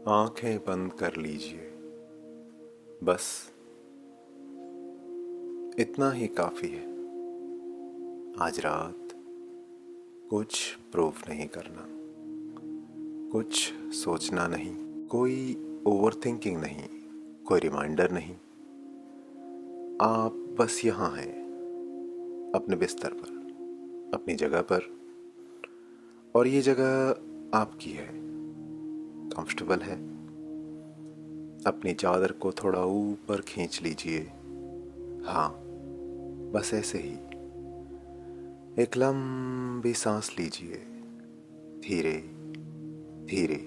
आंखें बंद कर लीजिए। बस इतना ही काफी है। आज रात कुछ प्रूफ नहीं करना, कुछ सोचना नहीं, कोई ओवर थिंकिंग नहीं, कोई रिमाइंडर नहीं। आप बस यहाँ हैं, अपने बिस्तर पर, अपनी जगह पर। और ये जगह आपकी है, कंफर्टेबल है। अपनी चादर को थोड़ा ऊपर खींच लीजिए। हाँ, बस ऐसे ही। एक लंबी सांस लीजिए, धीरे धीरे।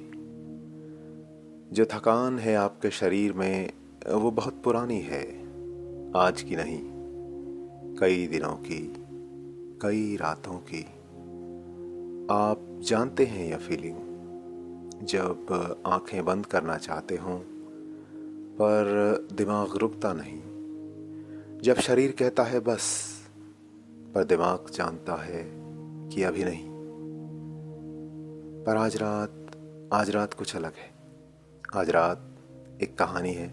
जो थकान है आपके शरीर में वो बहुत पुरानी है, आज की नहीं, कई दिनों की, कई रातों की। आप जानते हैं यह फीलिंग, जब आंखें बंद करना चाहते हों पर दिमाग रुकता नहीं। जब शरीर कहता है बस, पर दिमाग जानता है कि अभी नहीं। पर आज रात कुछ अलग है। आज रात एक कहानी है।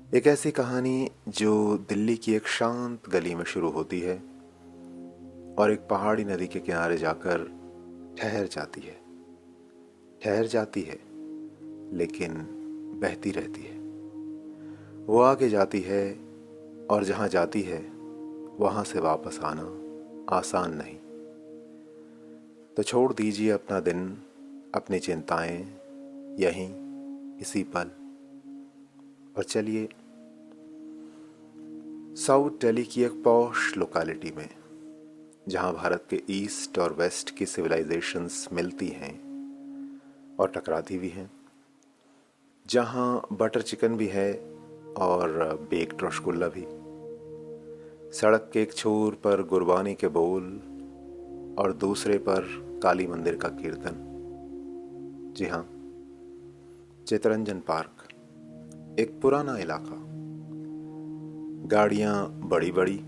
एक ऐसी कहानी जो दिल्ली की एक शांत गली में शुरू होती है और एक पहाड़ी नदी के किनारे जाकर ठहर जाती है। ठहर जाती है लेकिन बहती रहती है। वो आगे जाती है और जहाँ जाती है वहाँ से वापस आना आसान नहीं। तो छोड़ दीजिए अपना दिन, अपनी चिंताएं यहीं, इसी पल, और चलिए साउथ दिल्ली की एक पॉश लोकेलिटी में, जहाँ भारत के ईस्ट और वेस्ट की सिविलाइजेशंस मिलती हैं और टकराती भी हैं, जहाँ बटर चिकन भी है और बेक्ड रसगुल्ला भी। सड़क के एक छोर पर गुरबानी के बोल और दूसरे पर काली मंदिर का कीर्तन। जी हाँ, चितरंजन पार्क, एक पुराना इलाका। गाड़ियाँ बड़ी बड़ी,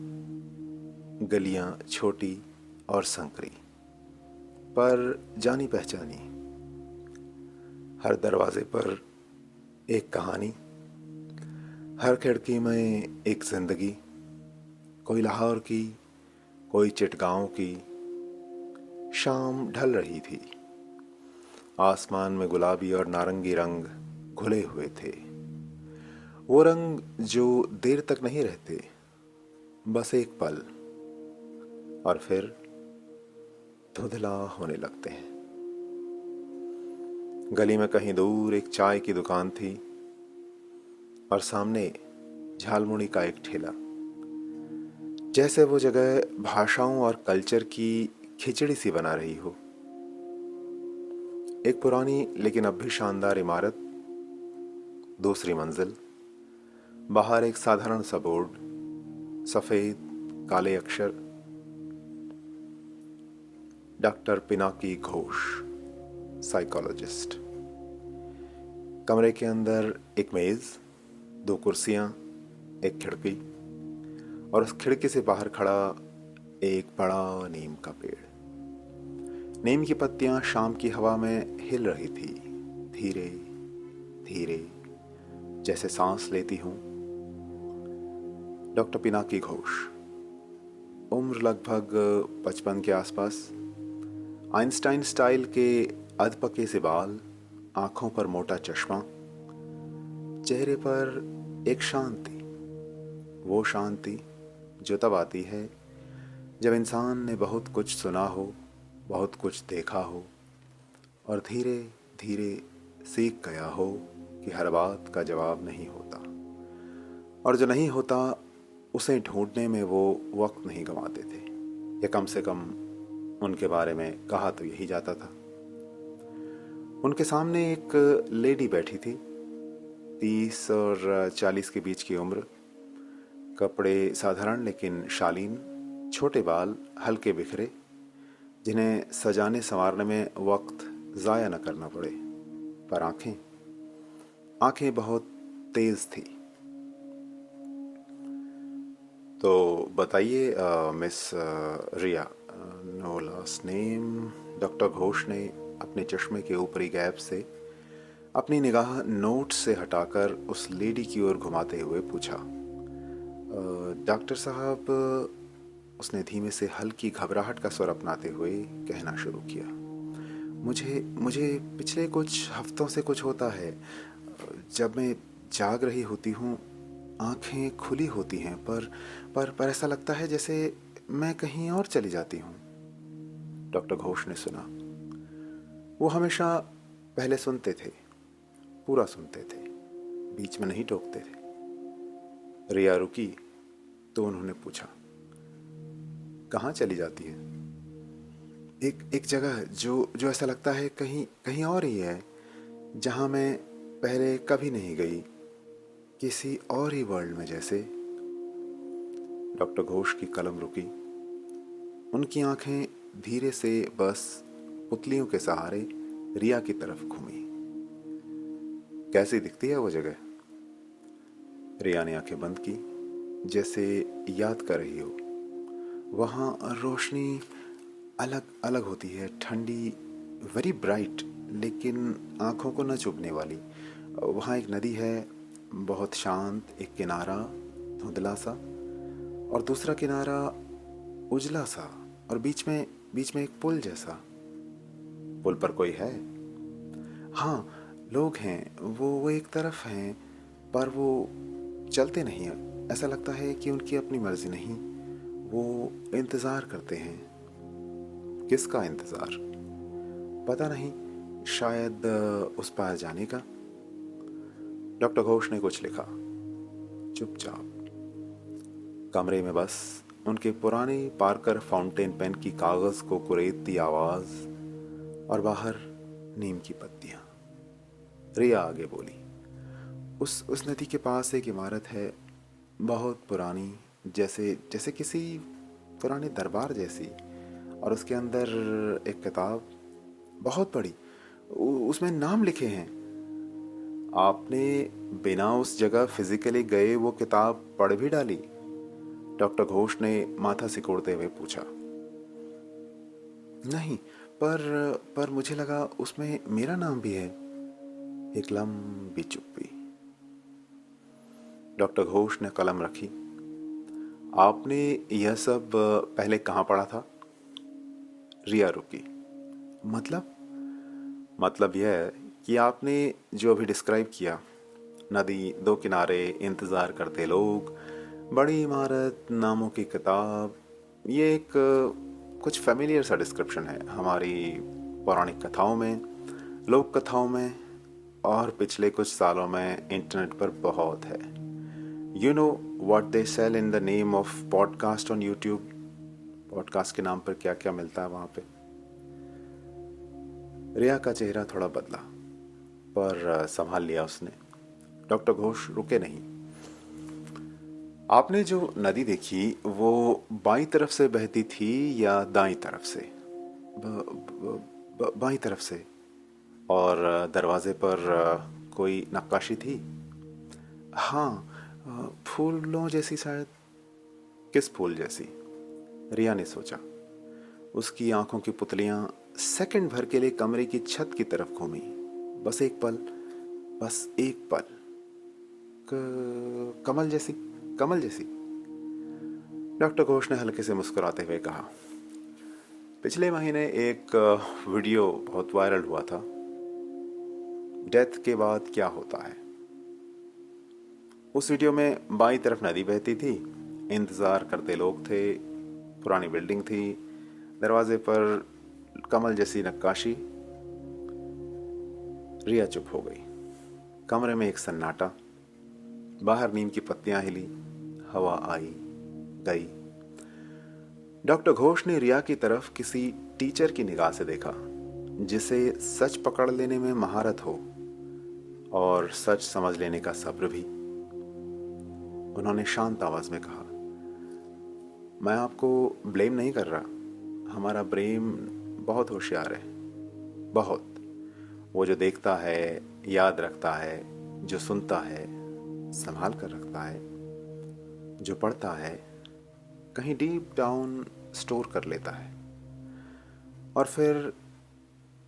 गलियाँ छोटी और संकरी, पर जानी पहचानी। हर दरवाजे पर एक कहानी, हर खिड़की में एक जिंदगी। कोई लाहौर की, कोई चिटगांव की। शाम ढल रही थी। आसमान में गुलाबी और नारंगी रंग घुले हुए थे। वो रंग जो देर तक नहीं रहते, बस एक पल, और फिर धुंधला होने लगते हैं। गली में कहीं दूर एक चाय की दुकान थी और सामने झालमुड़ी का एक ठेला। जैसे वो जगह भाषाओं और कल्चर की खिचड़ी सी बना रही हो। एक पुरानी लेकिन अब भी शानदार इमारत, दूसरी मंजिल। बाहर एक साधारण सा बोर्ड, सफेद काले अक्षर, डॉक्टर पिनाकी घोष, साइकोलॉजिस्ट। कमरे के अंदर एक मेज, दो कुर्सियां, एक खिड़की, और उस खिड़की से बाहर खड़ा एक बड़ा नीम का पेड़। नीम की पत्तियां शाम की हवा में हिल रही थी, धीरे धीरे, जैसे सांस लेती हूं। डॉक्टर पिनाकी घोष, उम्र लगभग 55 के आसपास। आइंस्टाइन स्टाइल के अधपके से बाल, आंखों पर मोटा चश्मा, चेहरे पर एक शांति। वो शांति जो तब आती है जब इंसान ने बहुत कुछ सुना हो, बहुत कुछ देखा हो, और धीरे धीरे सीख गया हो कि हर बात का जवाब नहीं होता, और जो नहीं होता उसे ढूंढने में वो वक्त नहीं गंवाते थे, या कम से कम उनके बारे में कहा तो यही जाता था। उनके सामने एक लेडी बैठी थी, 30 और 40 के बीच की उम्र। कपड़े साधारण लेकिन शालीन, छोटे बाल हल्के बिखरे, जिन्हें सजाने संवारने में वक्त ज़ाया न करना पड़े। पर आंखें बहुत तेज थी। तो बताइए miss Riya, no last name. Doctor Ghosh ने अपने चश्मे के ऊपरी गैप से अपनी निगाह नोट से हटाकर उस लेडी की ओर घुमाते हुए पूछा, डॉक्टर साहब, उसने धीमे से हल्की घबराहट का स्वर अपनाते हुए कहना शुरू किया, मुझे मुझे पिछले कुछ हफ्तों से कुछ होता है। जब मैं जाग रही होती हूँ, आंखें खुली होती हैं, पर ऐसा लगता है जैसे मैं कहीं और चली जाती हूँ। डॉक्टर घोष ने सुना। वो हमेशा पहले सुनते थे, पूरा सुनते थे, बीच में नहीं टोकते थे। रिया रुकी तो उन्होंने पूछा, कहाँ चली जाती है? एक जगह जो जो ऐसा लगता है कहीं कहीं और ही है, जहाँ मैं पहले कभी नहीं गई, किसी और ही वर्ल्ड में जैसे। डॉक्टर घोष की कलम रुकी। उनकी आंखें धीरे से बस पुतलियों के सहारे रिया की तरफ घूमी। कैसी दिखती है वो जगह? रिया ने आंखें बंद की, जैसे याद कर रही हो। वहाँ रोशनी अलग अलग होती है, ठंडी, वेरी ब्राइट, लेकिन आंखों को न चुभने वाली। वहाँ एक नदी है, बहुत शांत, एक किनारा धुंधला सा और दूसरा किनारा उजला सा, और बीच में एक पुल जैसा। पुल पर कोई है? हाँ, लोग हैं, वो एक तरफ हैं, पर वो चलते नहीं हैं। ऐसा लगता है कि उनकी अपनी मर्जी नहीं, वो इंतज़ार करते हैं। किसका इंतज़ार? पता नहीं, शायद उस पार जाने का। डॉक्टर घोष ने कुछ लिखा। चुपचाप कमरे में बस उनके पुराने पार्कर फाउंटेन पेन की कागज़ को कुरेदती आवाज़ और बाहर नीम की पत्तियां। रिया आगे बोली, उस नदी के पास एक इमारत है, बहुत पुरानी, जैसे जैसे किसी पुराने दरबार जैसी, और उसके अंदर एक किताब, बहुत बड़ी, उसमें नाम लिखे हैं। आपने बिना उस जगह फिजिकली गए वो किताब पढ़ भी डाली? डॉक्टर घोष ने माथा सिकोड़ते हुए पूछा। नहीं, पर मुझे लगा उसमें मेरा नाम भी है। एक लंबी चुप्पी। डॉक्टर घोष ने कलम रखी। आपने यह सब पहले कहाँ पढ़ा था? रिया रुकी। मतलब यह है कि आपने जो अभी डिस्क्राइब किया, नदी, दो किनारे, इंतज़ार करते लोग, बड़ी इमारत, नामों की किताब, ये एक कुछ फेमिलियर सा डिस्क्रिप्शन है हमारी पौराणिक कथाओं में, लोक कथाओं में, और पिछले कुछ सालों में इंटरनेट पर बहुत है। You know what they sell in the name of podcast on YouTube? Podcast के नाम पर क्या क्या मिलता है वहाँ पे। रिया का चेहरा थोड़ा बदला, पर संभाल लिया उसने। डॉक्टर घोष रुके नहीं। आपने जो नदी देखी वो बाईं तरफ से बहती थी या दाईं तरफ से? बाईं तरफ से। और दरवाजे पर कोई नक्काशी थी? हाँ, फूलों जैसी शायद। किस फूल जैसी? रिया ने सोचा। उसकी आंखों की पुतलियां सेकंड भर के लिए कमरे की छत की तरफ घूमी। बस एक पल, बस एक पल। कमल जैसी, कमल जैसी। डॉक्टर घोष ने हल्के से मुस्कुराते हुए कहा, पिछले महीने एक वीडियो बहुत वायरल हुआ था, डेथ के बाद क्या होता है। उस वीडियो में बाईं तरफ नदी बहती थी, इंतज़ार करते लोग थे, पुरानी बिल्डिंग थी, दरवाजे पर कमल जैसी नक्काशी। रिया चुप हो गई। कमरे में एक सन्नाटा। बाहर नीम की पत्तियां हिली, हवा आई गई। डॉक्टर घोष ने रिया की तरफ किसी टीचर की निगाह से देखा, जिसे सच पकड़ लेने में महारत हो और सच समझ लेने का सब्र भी। उन्होंने शांत आवाज में कहा, मैं आपको ब्लेम नहीं कर रहा, हमारा ब्रेन बहुत होशियार है, बहुत। वो जो देखता है, याद रखता है, जो सुनता है, संभाल कर रखता है, जो पढ़ता है, कहीं डीप डाउन स्टोर कर लेता है। और फिर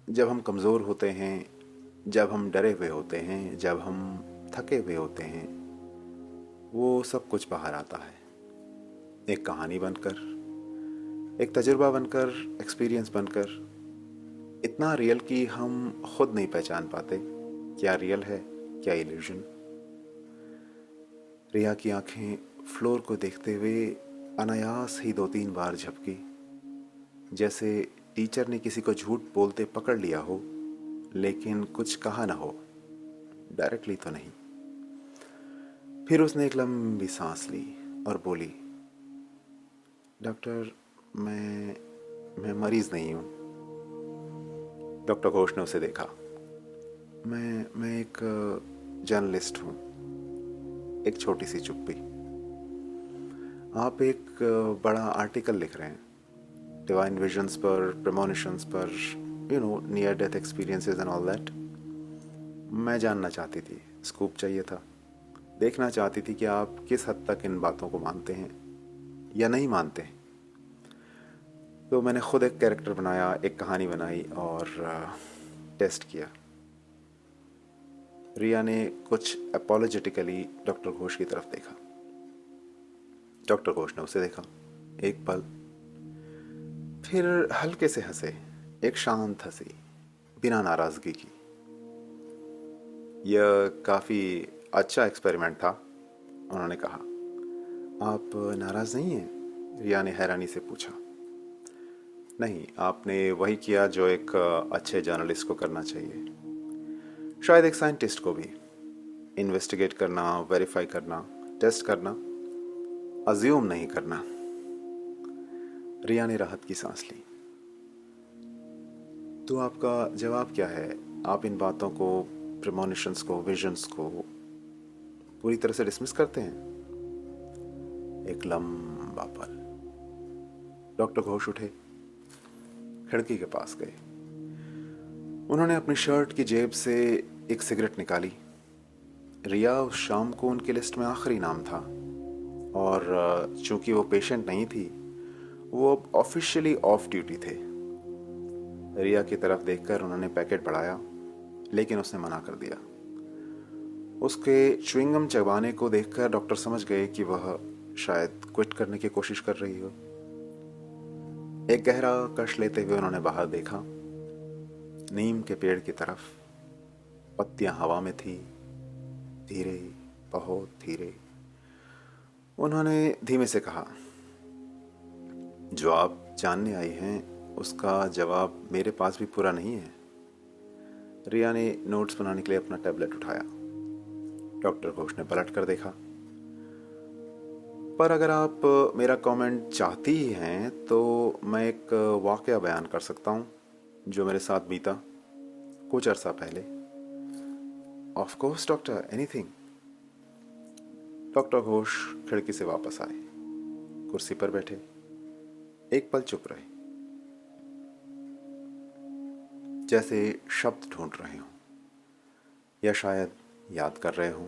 जब हम कमज़ोर होते हैं, जब हम डरे हुए होते हैं, जब हम थके हुए होते हैं, वो सब कुछ बाहर आता है, एक कहानी बनकर, एक तजुर्बा बनकर, एक्सपीरियंस बनकर, इतना रियल कि हम खुद नहीं पहचान पाते क्या रियल है, क्या इल्यूजन। रिया की आंखें फ्लोर को देखते हुए अनायास ही 2-3 बार झपकी, जैसे टीचर ने किसी को झूठ बोलते पकड़ लिया हो लेकिन कुछ कहा ना हो, डायरेक्टली तो नहीं। फिर उसने एक लंबी सांस ली और बोली, डॉक्टर, मैं मरीज नहीं हूँ। डॉक्टर घोष ने उसे देखा। मैं एक जर्नलिस्ट हूँ। एक छोटी सी चुप्पी। आप एक बड़ा आर्टिकल लिख रहे हैं डिवाइन विजन्स पर, प्रेमोनिशंस पर, near death experiences and all that. मैं जानना चाहती थी, स्कूप चाहिए था, देखना चाहती थी कि आप किस हद तक इन बातों को मानते हैं या नहीं मानते हैं। तो मैंने खुद एक कैरेक्टर बनाया, एक कहानी बनाई और टेस्ट किया। रिया ने कुछ अपोलोजेटिकली डॉक्टर घोष की तरफ देखा। डॉक्टर घोष ने उसे देखा एक पल, फिर हल्के से हंसे, एक शांत हंसी, बिना नाराजगी की। यह काफ़ी अच्छा एक्सपेरिमेंट था, उन्होंने कहा। आप नाराज नहीं हैं? रिया ने हैरानी से पूछा। नहीं, आपने वही किया जो एक अच्छे जर्नलिस्ट को करना चाहिए, शायद एक साइंटिस्ट को भी। इन्वेस्टिगेट करना, वेरीफाई करना, टेस्ट करना, अज्यूम नहीं करना। रिया ने राहत की सांस ली। तो आपका जवाब क्या है? आप इन बातों को, प्रेमोनिशंस को, विजन्स को पूरी तरह से डिसमिस करते हैं? एक लंबा पल। डॉक्टर घोष उठे, खिड़की के पास गए। उन्होंने अपनी शर्ट की जेब से एक सिगरेट निकाली। रिया उस शाम को उनकी लिस्ट में आखिरी नाम था और चूंकि वो पेशेंट नहीं थी, वो अब ऑफिशियली ऑफ ड्यूटी थे। रिया की तरफ देखकर उन्होंने पैकेट बढ़ाया, लेकिन उसने मना कर दिया। उसके च्युइंगम चबाने को देखकर डॉक्टर समझ गए कि वह शायद क्विट करने की कोशिश कर रही हो। एक गहरा कश लेते हुए उन्होंने बाहर देखा, नीम के पेड़ की तरफ। पत्तियां हवा में थी, धीरे, बहुत धीरे। उन्होंने धीमे से कहा, जो आप जानने आई हैं उसका जवाब मेरे पास भी पूरा नहीं है। रिया ने नोट्स बनाने के लिए अपना टैबलेट उठाया। डॉक्टर घोष ने पलट कर देखा। पर अगर आप मेरा कमेंट चाहती ही हैं तो मैं एक वाकया बयान कर सकता हूँ जो मेरे साथ बीता कुछ अरसा पहले। Of course doctor, anything. Doctor Ghosh खिड़की से वापस आए, कुर्सी पर बैठे, एक पल चुप रहे, जैसे शब्द ढूंढ रहे हों या शायद याद कर रहे हों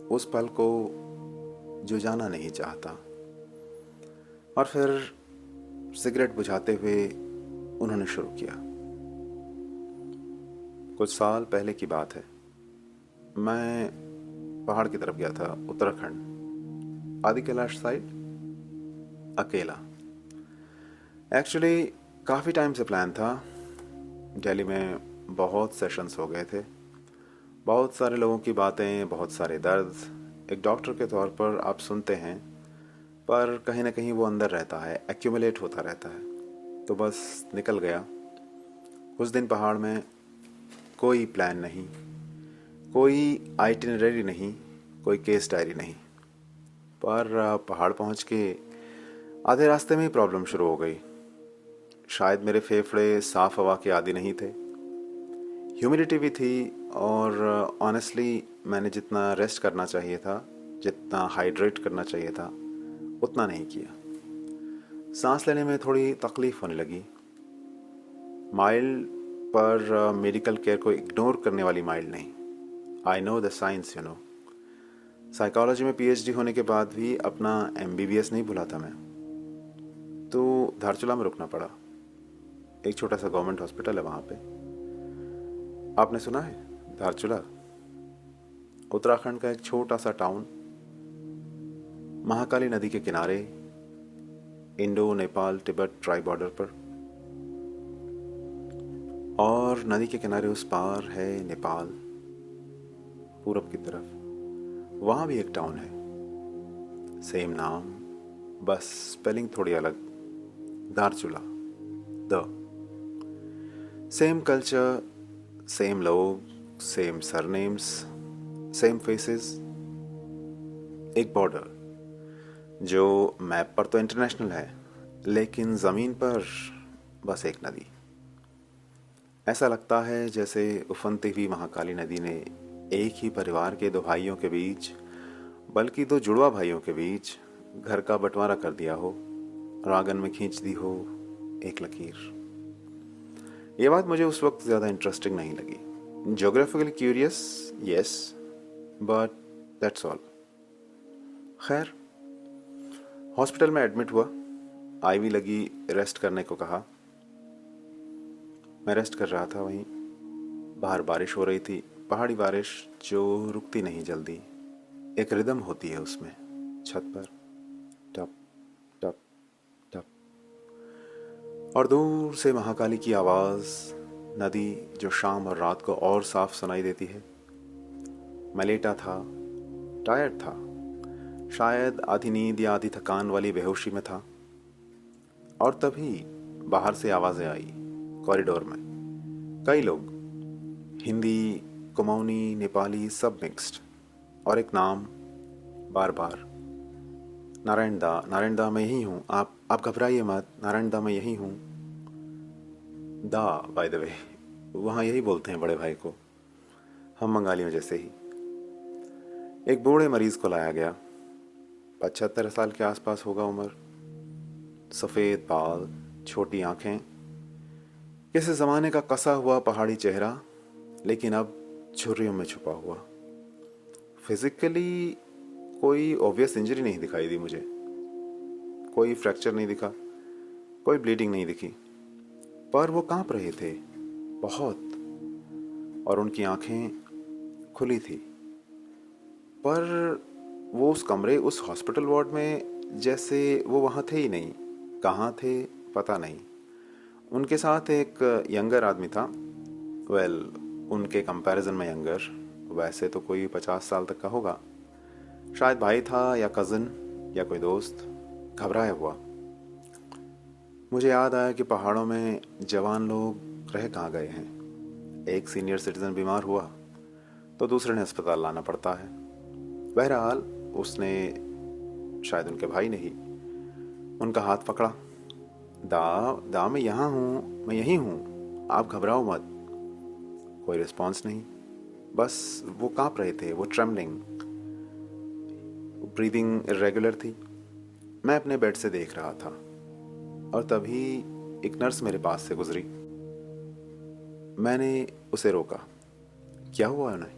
उस पल को जो जाना नहीं चाहता। और फिर सिगरेट बुझाते हुए उन्होंने शुरू किया। कुछ साल पहले की बात है। मैं पहाड़ की तरफ गया था, उत्तराखंड, आदि कैलाश साइड, अकेला। एक्चुअली काफ़ी टाइम से प्लान था। दिल्ली में बहुत सेशंस हो गए थे, बहुत सारे लोगों की बातें, बहुत सारे दर्द। एक डॉक्टर के तौर पर आप सुनते हैं, पर कहीं ना कहीं वो अंदर रहता है, एक्यूमुलेट होता रहता है। तो बस निकल गया। उस दिन पहाड़ में कोई प्लान नहीं, कोई आइटिनरी नहीं, कोई केस डायरी नहीं। पर पहाड़ पहुंच के आधे रास्ते में ही प्रॉब्लम शुरू हो गई। शायद मेरे फेफड़े साफ हवा के आदी नहीं थे, ह्यूमिडिटी भी थी, और ऑनेस्टली मैंने जितना रेस्ट करना चाहिए था, जितना हाइड्रेट करना चाहिए था, उतना नहीं किया। सांस लेने में थोड़ी तकलीफ होने लगी। माइल्ड, पर मेडिकल केयर को इग्नोर करने वाली माइल्ड नहीं। I know the science, psychology में पीएचडी होने के बाद भी अपना एमबीबीएस नहीं भुला था मैं। तो धारचूला में रुकना पड़ा। एक छोटा सा गवर्नमेंट हॉस्पिटल है वहाँ पे। आपने सुना है धारचूला? उत्तराखंड का एक छोटा सा टाउन, महाकाली नदी के किनारे, Indo Nepal Tibet try border पर। और नदी के किनारे उस पार है नेपाल, पूरब की तरफ। वहां भी एक टाउन है, सेम नाम, बस स्पेलिंग थोड़ी अलग, Dharchula. The same culture, same लोग, सेम सरनेम्स, सेम फेसेस। एक बॉर्डर जो मैप पर तो इंटरनेशनल है, लेकिन ज़मीन पर बस एक नदी। ऐसा लगता है जैसे उफनती हुई महाकाली नदी ने एक ही परिवार के दो भाइयों के बीच, बल्कि दो जुड़वा भाइयों के बीच घर का बंटवारा कर दिया हो और आंगन में खींच दी हो एक लकीर। ये बात मुझे उस वक्त ज़्यादा इंटरेस्टिंग नहीं लगी। Geographically curious, yes, but that's all. खैर, हॉस्पिटल में एडमिट हुआ, आईवी लगी, रेस्ट करने को कहा। मैं रेस्ट कर रहा था वहीं। बाहर बारिश हो रही थी, पहाड़ी बारिश जो रुकती नहीं जल्दी। एक रिदम होती है उसमें, छत पर टप टप टप। और दूर से महाकाली की आवाज़, नदी जो शाम और रात को और साफ सुनाई देती है। मैं लेटा था, टायर्ड था, शायद आधी नींद या आधी थकान वाली बेहोशी में था। और तभी बाहर से आवाज़ें आई। कॉरिडोर में कई लोग, हिंदी, कुमाऊनी, नेपाली, सब मिक्स्ड। और एक नाम बार बार, नारायण दा, नारायण दा मैं यही हूँ, आप घबराइए मत, नारायण दा मैं यही हूँ। दा बाय द वे वहाँ यही बोलते हैं बड़े भाई को, हम बंगालियों जैसे ही। एक बूढ़े मरीज को लाया गया, 75 साल के आसपास होगा उम्र, सफ़ेद बाल, छोटी आंखें, किसी ज़माने का कसा हुआ पहाड़ी चेहरा, लेकिन अब झुर्रियों में छुपा हुआ। फिजिकली कोई ऑब्वियस इंजरी नहीं दिखाई दी मुझे, कोई फ्रैक्चर नहीं दिखा, कोई ब्लीडिंग नहीं दिखी, पर वो कांप रहे थे बहुत, और उनकी आंखें खुली थी। पर वो उस कमरे, उस हॉस्पिटल वार्ड में जैसे वो वहाँ थे ही नहीं। कहाँ थे पता नहीं। उनके साथ एक यंगर आदमी था, वेल उनके कंपैरिजन में यंगर, वैसे तो कोई 50 साल तक का होगा, शायद भाई था या कज़न या कोई दोस्त। घबराया हुआ। मुझे याद आया कि पहाड़ों में जवान लोग रह कहाँ गए हैं। एक सीनियर सिटीजन बीमार हुआ तो दूसरे ने अस्पताल लाना पड़ता है। बहरहाल उसने, शायद उनके भाई ने ही, उनका हाथ पकड़ा। दा मैं यहाँ हूँ, मैं यहीं हूँ, आप घबराओ मत। कोई रिस्पॉन्स नहीं, बस वो कांप रहे थे, वो ट्रेमलिंग, ब्रीदिंग इरेगुलर थी। मैं अपने बेड से देख रहा था और तभी एक नर्स मेरे पास से गुजरी। मैंने उसे रोका। क्या हुआ उन्हें?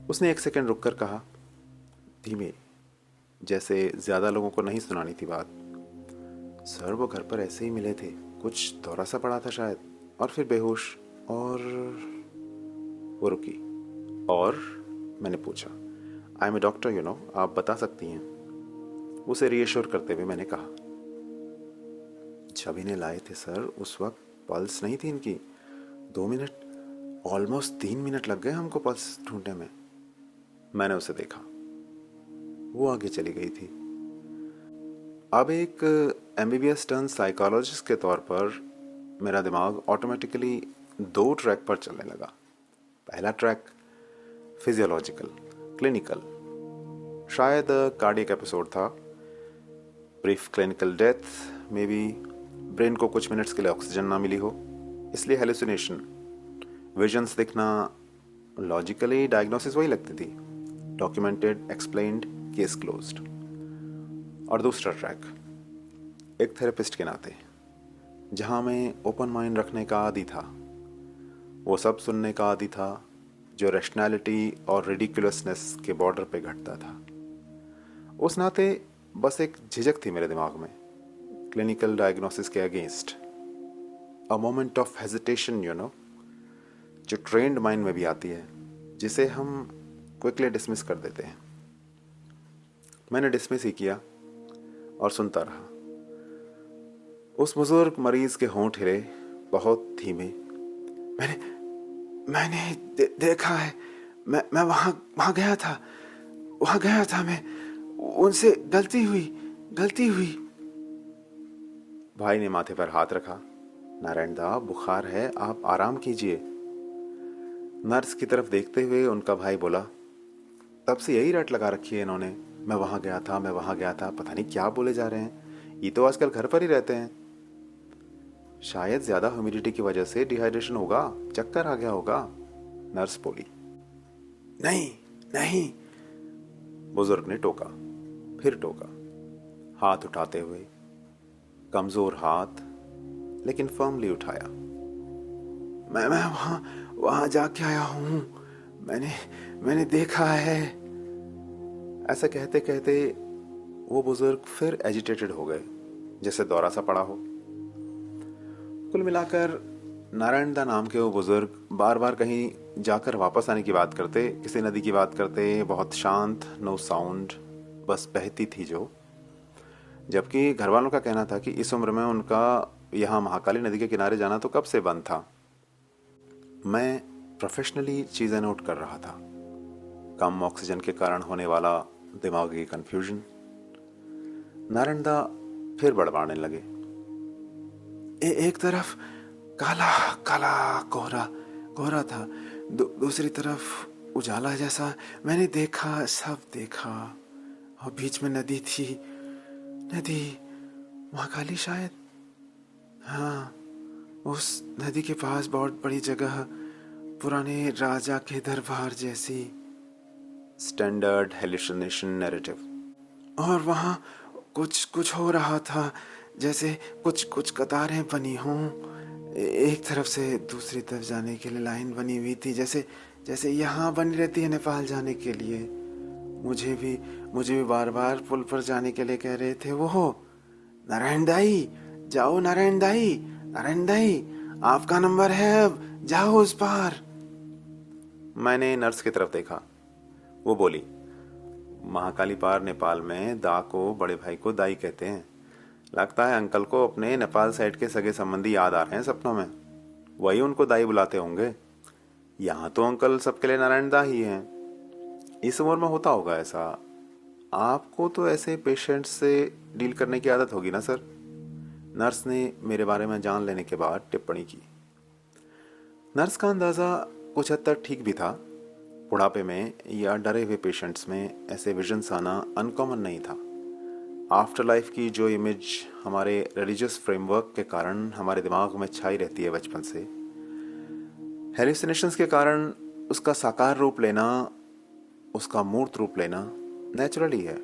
उसने 1 सेकंड रुककर कहा, धीमे, जैसे ज़्यादा लोगों को नहीं सुनानी थी बात। सर वो घर पर ऐसे ही मिले थे, कुछ दौरा सा पड़ा था शायद, और फिर बेहोश। और वो रुकी। और मैंने पूछा, I am a doctor you know, आप बता सकती हैं। उसे रीएश्योर करते हुए मैंने कहा, जब इन्हें लाए थे सर उस वक्त पल्स नहीं थी इनकी। 2 मिनट, ऑलमोस्ट 3 मिनट लग गए हमको पल्स ढूंढने में। मैंने उसे देखा, वो आगे चली गई थी। अब एक एमबीबीएस टर्न साइकोलॉजिस्ट के तौर पर मेरा दिमाग ऑटोमेटिकली 2 ट्रैक पर चलने लगा। पहला ट्रैक फिजियोलॉजिकल, क्लिनिकल, शायद कार्डियक एपिसोड था, brief clinical death, may be brain को कुछ मिनट्स के लिए ऑक्सीजन ना मिली हो, इसलिए हेलुसिनेशन, विजन्स दिखना। लॉजिकली डायग्नोसिस वही लगती थी, डॉक्यूमेंटेड, एक्सप्लेन्ड, केस क्लोज्ड। और दूसरा ट्रैक एक थेरेपिस्ट के नाते, जहाँ मैं ओपन माइंड रखने का आदी था, वो सब सुनने का आदी था जो रैशनैलिटी और रिडिकुलसनेस के बॉर्डर पे घटता था। उस नाते बस एक झिझक थी मेरे दिमाग में, क्लिनिकल डायग्नोसिस के against, a moment of hesitation you know, जो ट्रेंड माइंड में भी आती है, जिसे हम क्विकली डिसमिस कर देते हैं। मैंने डिसमिस ही किया और सुनता रहा। उस बुजुर्ग मरीज के होंठ हिले, बहुत धीमे। मैंने देखा है, मैं वहां गया था मैं, उनसे गलती हुई। भाई ने माथे पर हाथ रखा। नारायण दा, बुखार है, आप आराम कीजिए। नर्स की तरफ देखते हुए उनका भाई बोला, तब से यही रट लगा रखी है इन्होंने, मैं वहां गया था, पता नहीं क्या बोले जा रहे हैं। ये तो आजकल घर पर ही रहते हैं। शायद ज्यादा ह्यूमिडिटी की वजह से डिहाइड्रेशन होगा, चक्कर आ गया होगा, नर्स बोली। नहीं, बुजुर्ग ने टोका, फिर टोका, हाथ उठाते हुए, कमजोर हाथ, लेकिन फर्मली उठाया। मैं वहां जाके आया हूं, मैंने देखा है। ऐसा कहते कहते वो बुजुर्ग फिर एजिटेटेड हो गए, जैसे दौरा सा पड़ा हो। कुल मिलाकर नारायण दा नाम के वो बुजुर्ग बार बार कहीं जाकर वापस आने की बात करते, किसी नदी की बात करते, बहुत शांत, नो साउंड, बस बहती थी जो। जबकि घर वालों का कहना था कि इस उम्र में उनका यहाँ महाकाली नदी के किनारे जाना तो कब से बंद था। मैं प्रोफेशनली चीज़ें नोट कर रहा था। कम ऑक्सीजन के कारण होने वाला दिमागी कंफ्यूजन। नारायण दा फिर बड़बड़ाने लगे। एक तरफ काला काला कोहरा था, दूसरी तरफ उजाला जैसा। मैंने देखा, सब देखा। और बीच में नदी थी, नदी महाकाली शायद। हाँ, उस नदी के पास बहुत बड़ी जगह, पुराने राजा के दरबार जैसी। Standard hallucination narrative. और वहां कुछ हो रहा था, जैसे कुछ कतारें बनी हों, एक तरफ से दूसरी तरफ जाने के लिए लाइन बनी हुई थी, जैसे यहाँ बनी रहती है नेपाल जाने के लिए। मुझे भी बार बार पुल पर जाने के लिए कह रहे थे वो, नारायण दाई जाओ, नारायण दाई आपका नंबर है, अब जाओ उस पार। मैंने नर्स की तरफ देखा। वो बोली, महाकाली पार नेपाल में दा को बड़े भाई को दाई कहते हैं। लगता है अंकल को अपने नेपाल साइड के सगे संबंधी याद आ रहे हैं सपनों में, वही उनको दाई बुलाते होंगे। यहाँ तो अंकल सबके लिए नारायण दा ही हैं। इस उम्र में होता होगा ऐसा। आपको तो ऐसे पेशेंट्स से डील करने की आदत होगी ना सर। नर्स ने मेरे बारे में जान लेने के बाद टिप्पणी की। नर्स का अंदाजा कुछ हद तक ठीक भी था। बुढ़ापे में या डरे हुए पेशेंट्स में ऐसे विजन्स आना अनकॉमन नहीं था। आफ्टर लाइफ की जो इमेज हमारे रिलीजियस फ्रेमवर्क के कारण हमारे दिमाग में छाई रहती है बचपन से, हेलुसिनेशंस के कारण उसका साकार रूप लेना, उसका मूर्त रूप लेना नेचुरली है।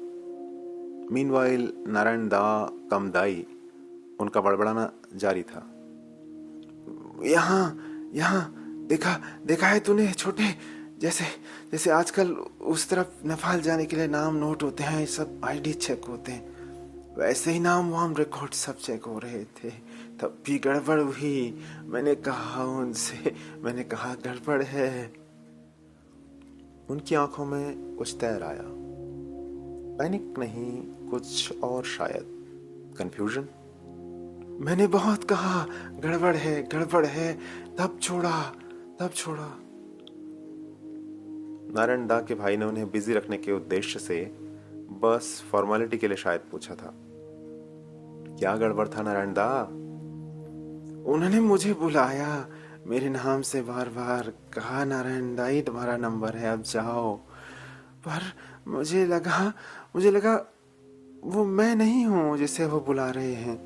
मीनवाइल नारायण दा कम दाई उनका बड़बड़ाना जारी था। यहाँ देखा है तूने छोटे, जैसे आजकल उस तरफ नेपाल जाने के लिए नाम नोट होते हैं, सब आईडी चेक होते हैं, वैसे ही नाम वाम रिकॉर्ड सब चेक हो रहे थे। तब भी गड़बड़ हुई। मैंने कहा गड़बड़ है। उनकी आंखों में कुछ तैर आया। पैनिक नहीं, कुछ और शायद कंफ्यूजन। मैंने बहुत कहा गड़बड़ है, तब छोड़ा। नारायण दा के भाई ने उन्हें बिजी रखने के उद्देश्य से बस फॉर्मेलिटी के लिए शायद पूछा था। क्या गड़बड़ था नारायण दा? उन्होंने मुझे बुलाया, मेरे नाम से बार बार कहा, नारायण दाई तुम्हारा नंबर है, अब जाओ। पर मुझे लगा वो मैं नहीं हूं जिसे वो बुला रहे हैं।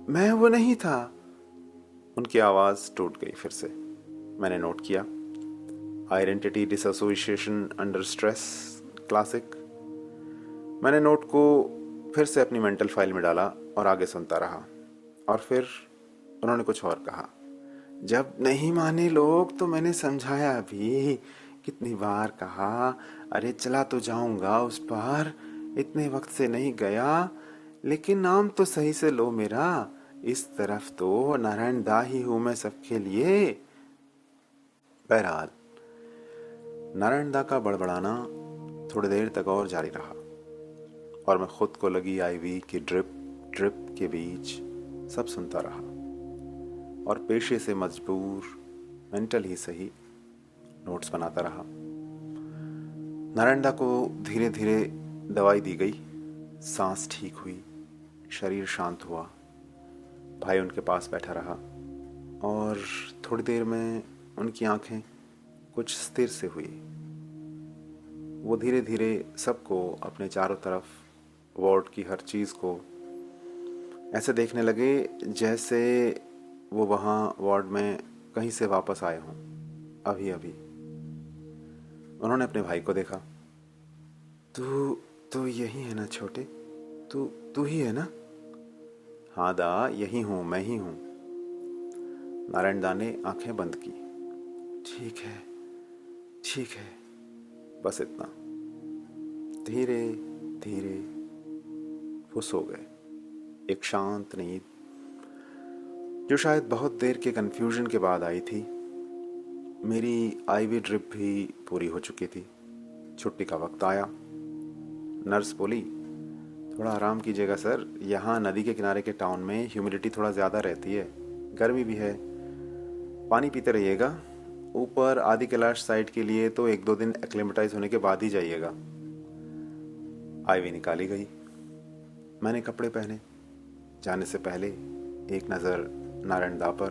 मैं वो नहीं था। उनकी आवाज टूट गई फिर से। मैंने नोट किया, identity dissociation under stress, classic. मैंने नोट को फिर से अपनी मेंटल फाइल में डाला और आगे सुनता रहा। और फिर उन्होंने कुछ और कहा। जब नहीं माने लोग तो मैंने समझाया भी, कितनी बार कहा, अरे चला तो जाऊंगा उस पार, इतने वक्त से नहीं गया, लेकिन नाम तो सही से लो मेरा, इस तरफ तो नारायण दा ही हूं मैं सबके लिए। बहरहाल नारायण दा का बड़बड़ाना थोड़ी देर तक और जारी रहा और मैं खुद को लगी आईवी की ड्रिप ड्रिप के बीच सब सुनता रहा और पेशे से मजबूर मेंटल ही सही नोट्स बनाता रहा। नारायण दा को धीरे धीरे दवाई दी गई, सांस ठीक हुई, शरीर शांत हुआ। भाई उनके पास बैठा रहा और थोड़ी देर में उनकी आंखें कुछ स्थिर से हुई। वो धीरे धीरे सबको अपने चारों तरफ, वार्ड की हर चीज़ को ऐसे देखने लगे जैसे वो वहाँ वार्ड में कहीं से वापस आए हों अभी अभी। उन्होंने अपने भाई को देखा। तू यही है ना छोटे? तू ही है ना? हाँ दा, यही हूँ, मैं ही हूँ। नारायण दा ने आंखें बंद की। ठीक है, ठीक है, बस इतना। धीरे धीरे वो सो गए, एक शांत नींद जो शायद बहुत देर के कन्फ्यूजन के बाद आई थी। मेरी आईवी ड्रिप भी पूरी हो चुकी थी। छुट्टी का वक्त आया। नर्स बोली, थोड़ा आराम कीजिएगा सर, यहाँ नदी के किनारे के टाउन में ह्यूमिडिटी थोड़ा ज़्यादा रहती है, गर्मी भी है, पानी पीते रहिएगा। ऊपर आदि कैलाश साइड के लिए तो 1-2 दिन एक्लेमेटाइज होने के बाद ही जाइएगा। आईवी निकाली गई। मैंने कपड़े पहने। जाने से पहले एक नज़र नारायण दा पर।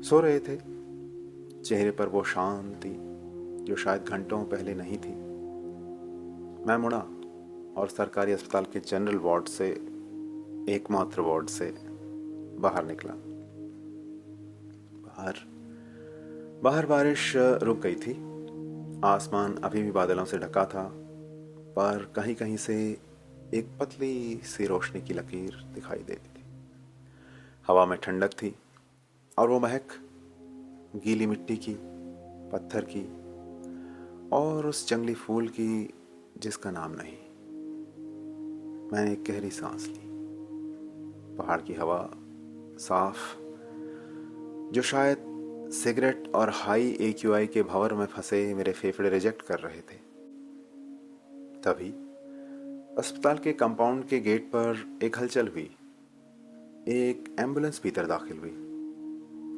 सो रहे थे। चेहरे पर वो शांति जो शायद घंटों पहले नहीं थी। मैं मुड़ा और सरकारी अस्पताल के जनरल वार्ड से, एकमात्र वार्ड से बाहर निकला। बाहर बारिश रुक गई थी। आसमान अभी भी बादलों से ढका था, पर कहीं कहीं से एक पतली सी रोशनी की लकीर दिखाई दे रही थी। हवा में ठंडक थी और वो महक गीली मिट्टी की, पत्थर की और उस जंगली फूल की जिसका नाम नहीं। मैंने एक गहरी सांस ली। पहाड़ की हवा साफ, जो शायद सिगरेट और हाई AQI के भंवर में फंसे मेरे फेफड़े रिजेक्ट कर रहे थे। तभी अस्पताल के कंपाउंड के गेट पर एक हलचल हुई। एक एम्बुलेंस भीतर दाखिल हुई।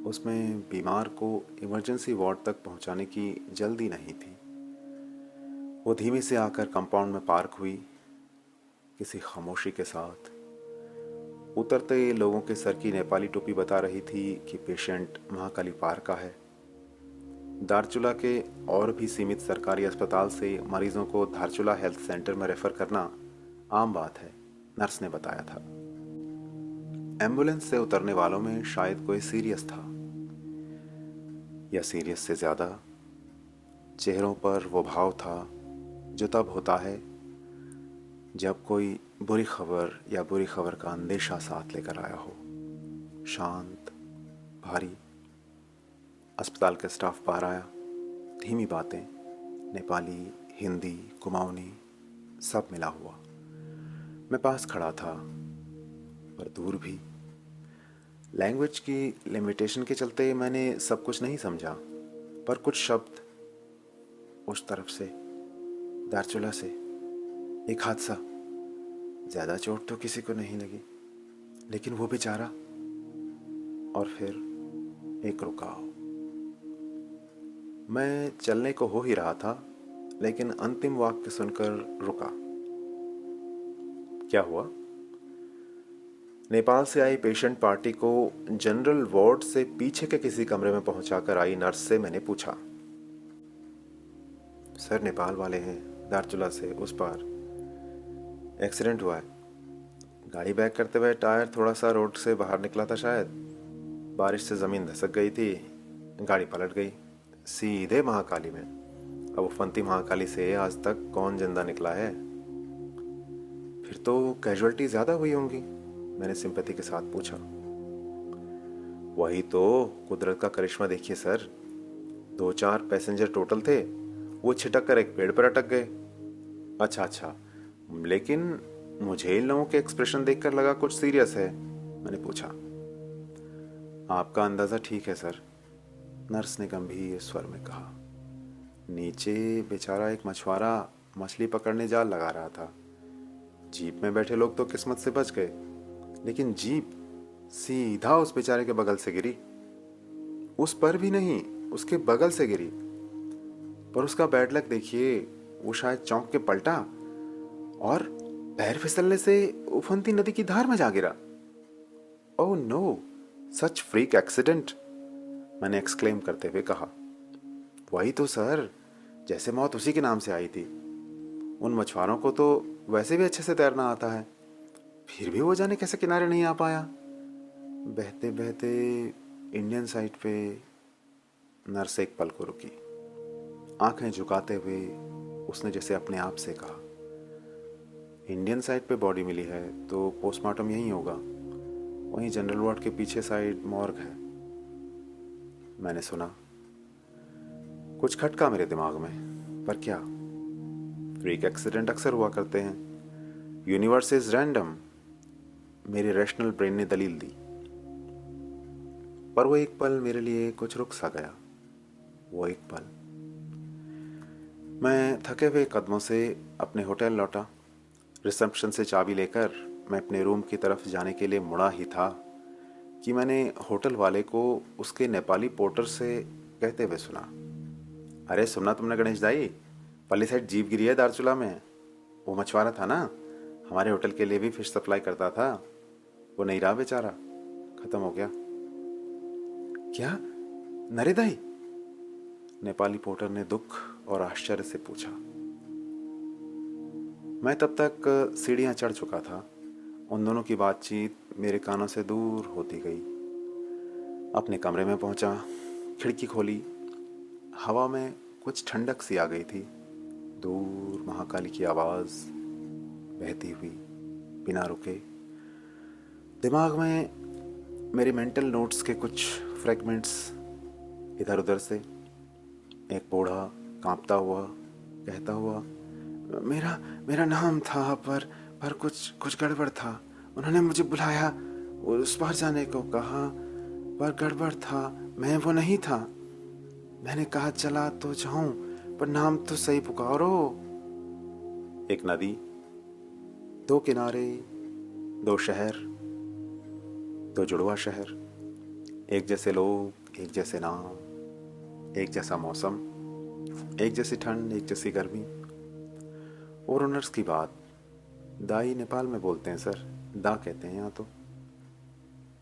उसमें बीमार को इमरजेंसी वार्ड तक पहुंचाने की जल्दी नहीं थी। वो धीमे से आकर कंपाउंड में पार्क हुई, किसी खामोशी के साथ। उतरते लोगों के सर की नेपाली टोपी बता रही थी कि पेशेंट महाकाली पार्क का है। धारचूला के और भी सीमित सरकारी अस्पताल से मरीजों को धारचूला हेल्थ सेंटर में रेफर करना आम बात है, नर्स ने बताया था। एम्बुलेंस से उतरने वालों में शायद कोई सीरियस था, या सीरियस से ज़्यादा चेहरों पर वो भाव था जो तब होता है जब कोई बुरी खबर या बुरी खबर का अंदेशा साथ लेकर आया हो। शांत, भारी। अस्पताल के स्टाफ बाहर आया। धीमी बातें, नेपाली, हिंदी, कुमाऊनी, सब मिला हुआ। मैं पास खड़ा था, पर दूर भी। लैंग्वेज की लिमिटेशन के चलते मैंने सब कुछ नहीं समझा, पर कुछ शब्द उस तरफ से, धारचूला से। एक हादसा, ज़्यादा चोट तो किसी को नहीं लगी, लेकिन वो बेचारा। और फिर एक रुकाव। मैं चलने को हो ही रहा था, लेकिन अंतिम वाक्य सुनकर रुका। क्या हुआ? नेपाल से आई पेशेंट पार्टी को जनरल वार्ड से पीछे के किसी कमरे में पहुंचाकर आई नर्स से मैंने पूछा। सर, नेपाल वाले हैं, धारचूला से उस पार। एक्सीडेंट हुआ है। गाड़ी बैक करते हुए टायर थोड़ा सा रोड से बाहर निकला था शायद। बारिश से ज़मीन धसक गई थी, गाड़ी पलट गई सीधे महाकाली में। अब उफनती महाकाली से आज तक कौन जिंदा निकला है? फिर तो कैजुअलिटी ज़्यादा हुई होंगी, मैंने सिंपैथी के साथ पूछा। वही तो, कुदरत का करिश्मा देखिए सर। 2-4 पैसेंजर टोटल थे, वो छिटक कर एक पेड़ पर अटक गए। अच्छा, लेकिन मुझे इन लोगों के एक्सप्रेशन देखकर लगा कुछ सीरियस है, मैंने पूछा। आपका अंदाज़ा ठीक है सर। नर्स ने गंभीर स्वर में कहा। नीचे बेचारा एक मछुआरा मछली पकड़ने जाल लगा रहा था। जीप में बैठे लोग तो किस्मत से बच गए, लेकिन जीप सीधा उस बेचारे के बगल से गिरी। उस पर भी नहीं, उसके बगल से गिरी। पर उसका बैड लक देखिए, वो शायद चौंक के पलटा और पैर फिसलने से उफनती नदी की धार में जा गिरा। ओह नो, सच फ्रीक एक्सीडेंट, मैंने एक्सक्लेम करते हुए कहा। वही तो सर, जैसे मौत उसी के नाम से आई थी। उन मछुआरों को तो वैसे भी अच्छे से तैरना आता है, फिर भी वो जाने कैसे किनारे नहीं आ पाया। बहते बहते इंडियन साइड पे। नर्स एक पल को रुकी। आंखें झुकाते हुए उसने जैसे अपने आप से कहा, इंडियन साइड पे बॉडी मिली है तो पोस्टमार्टम यहीं होगा, वहीं जनरल वार्ड के पीछे साइड मॉर्ग है। मैंने सुना। कुछ खटका मेरे दिमाग में, पर क्या? फ्रीक एक्सीडेंट अक्सर हुआ करते हैं। यूनिवर्स इज रैंडम, मेरे रैशनल ब्रेन ने दलील दी। पर वो एक पल मेरे लिए कुछ रुक सा गया। वो एक पल। मैं थके हुए कदमों से अपने होटल लौटा। रिसेप्शन से चाबी लेकर मैं अपने रूम की तरफ जाने के लिए मुड़ा ही था कि मैंने होटल वाले को उसके नेपाली पोर्टर से कहते हुए सुना, अरे सुना तुमने गणेश दाई, पल्ली साइड जीप गिरी है दारचूला में। वो मछुआरा था ना, हमारे होटल के लिए भी फिश सप्लाई करता था, वो नहीं रहा बेचारा, खत्म हो गया। क्या? नरे दाई? नेपाली पोर्टर ने दुख और आश्चर्य से पूछा। मैं तब तक सीढ़ियां चढ़ चुका था। उन दोनों की बातचीत मेरे कानों से दूर होती गई। अपने कमरे में पहुंचा, खिड़की खोली। हवा में कुछ ठंडक सी आ गई थी। दूर महाकाली की आवाज बहती हुई बिना रुके। दिमाग में मेरे मेंटल नोट्स के कुछ फ्रेगमेंट्स इधर उधर से। एक बूढ़ा कांपता हुआ कहता हुआ, मेरा मेरा नाम था, पर कुछ कुछ गड़बड़ था। उन्होंने मुझे बुलाया, उस पार जाने को कहा, पर गड़बड़ था, मैं वो नहीं था। मैंने कहा चला तो जाऊं, पर नाम तो सही पुकारो। एक नदी, दो किनारे, दो शहर, दो जुड़वा शहर, एक जैसे लोग, एक जैसे नाम, एक जैसा मौसम, एक जैसी ठंड, एक जैसी गर्मी। और ओनर्स की बात, दाई नेपाल में बोलते हैं सर, दा कहते हैं यहाँ तो।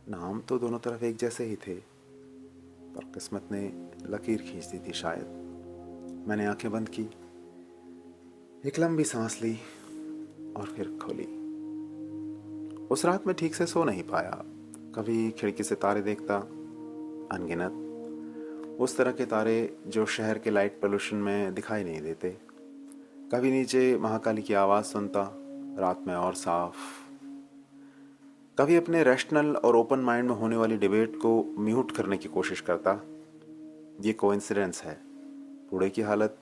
नाम तो दोनों तरफ एक जैसे ही थे, पर किस्मत ने लकीर खींच दी थी शायद। मैंने आंखें बंद की, एक लंबी सांस ली और फिर खोली। उस रात मैं ठीक से सो नहीं पाया। कभी खिड़की से तारे देखता, अनगिनत, उस तरह के तारे जो शहर के लाइट पोल्यूशन में दिखाई नहीं देते। कभी नीचे महाकाली की आवाज़ सुनता, रात में और साफ। कभी अपने रैशनल और ओपन माइंड में होने वाली डिबेट को म्यूट करने की कोशिश करता। ये कोइंसिडेंस है। बूढ़े की हालत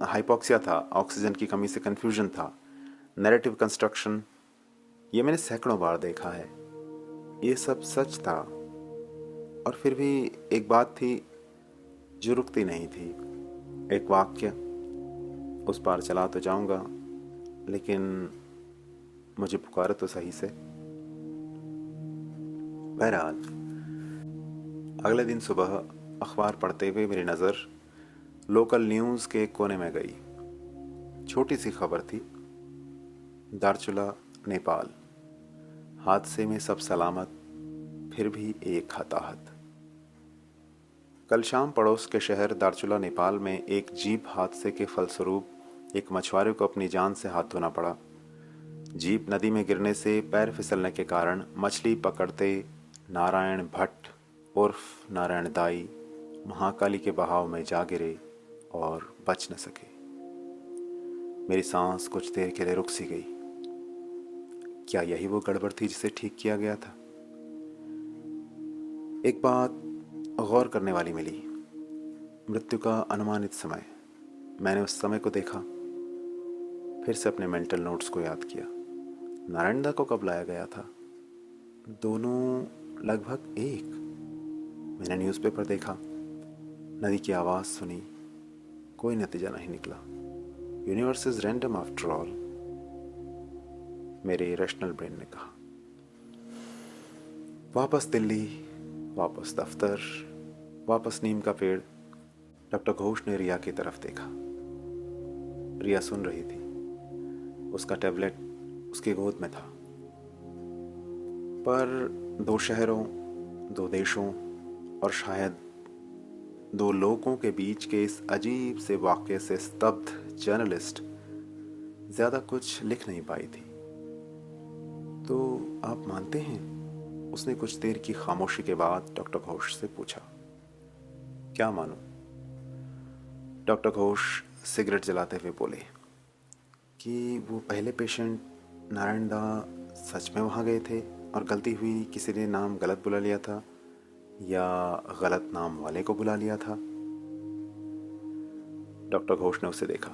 हाइपोक्सिया था, ऑक्सीजन की कमी से कन्फ्यूजन था, नैरेटिव कंस्ट्रक्शन, ये मैंने सैकड़ों बार देखा है। ये सब सच था। और फिर भी एक बात थी जो रुकती नहीं थी। एक वाक्य, उस पार चला तो जाऊंगा, लेकिन मुझे पुकारो तो सही से। बहरहाल अगले दिन सुबह अखबार पढ़ते हुए मेरी नज़र लोकल न्यूज़ के कोने में गई। छोटी सी खबर थी, दारचूला नेपाल, हादसे में सब सलामत, फिर भी एक हताहत। कल शाम पड़ोस के शहर दारचूला नेपाल में एक जीप हादसे के फलस्वरूप एक मछुआरे को अपनी जान से हाथ धोना पड़ा। जीप नदी में गिरने से पैर फिसलने के कारण मछली पकड़ते नारायण भट्ट उर्फ नारायण दाई महाकाली के बहाव में जा गिरे और बच न सके। मेरी सांस कुछ देर के लिए रुक सी गई। क्या यही वो गड़बड़ थी जिसे ठीक किया गया था? एक बात गौर करने वाली मिली, मृत्यु का अनुमानित समय। मैंने उस समय को देखा, फिर से अपने मेंटल नोट्स को याद किया। नारायण दा को कब लाया गया था? दोनों लगभग एक। मैंने न्यूज़पेपर देखा, नदी की आवाज़ सुनी, कोई नतीजा नहीं निकला। Universe is random after all, मेरे रैशनल ब्रेन ने कहा। वापस दिल्ली, वापस दफ्तर, वापस नीम का पेड़। डॉक्टर घोष ने रिया की तरफ देखा। रिया सुन रही थी। उसका टैबलेट उसकी गोद में था। पर 2 शहरों, 2 देशों और शायद 2 लोगों के बीच के इस अजीब से वाक़ये से स्तब्ध जर्नलिस्ट ज़्यादा कुछ लिख नहीं पाई थी। तो आप मानते हैं? उसने कुछ देर की खामोशी के बाद डॉक्टर घोष से पूछा। क्या मानूं? डॉक्टर घोष सिगरेट जलाते हुए बोले कि वो पहले पेशेंट नारायण दा सच में वहाँ गए थे और गलती हुई, किसी ने नाम गलत बुला लिया था या गलत नाम वाले को बुला लिया था। डॉक्टर घोष ने उसे देखा।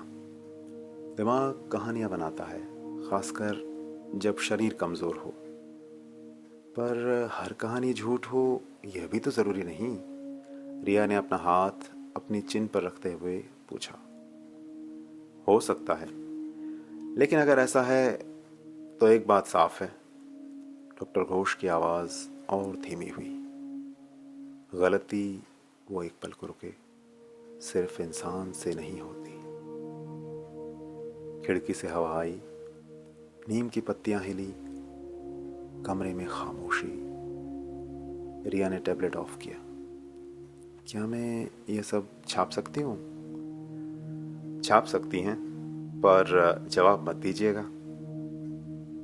दिमाग कहानियाँ बनाता है, खासकर जब शरीर कमज़ोर हो। पर हर कहानी झूठ हो यह भी तो ज़रूरी नहीं। रिया ने अपना हाथ अपनी चिन पर रखते हुए पूछा। हो सकता है, लेकिन अगर ऐसा है तो एक बात साफ है। डॉक्टर घोष की आवाज़ और धीमी हुई। गलती, वो एक पल को रुके, सिर्फ इंसान से नहीं होती। खिड़की से हवा आई, नीम की पत्तियां हिली, कमरे में खामोशी। रिया ने टैबलेट ऑफ किया। क्या मैं ये सब छाप सकती हूँ? छाप सकती हैं, पर जवाब मत दीजिएगा।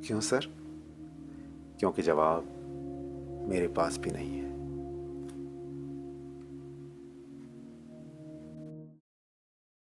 क्यों सर? क्योंकि जवाब मेरे पास भी नहीं है।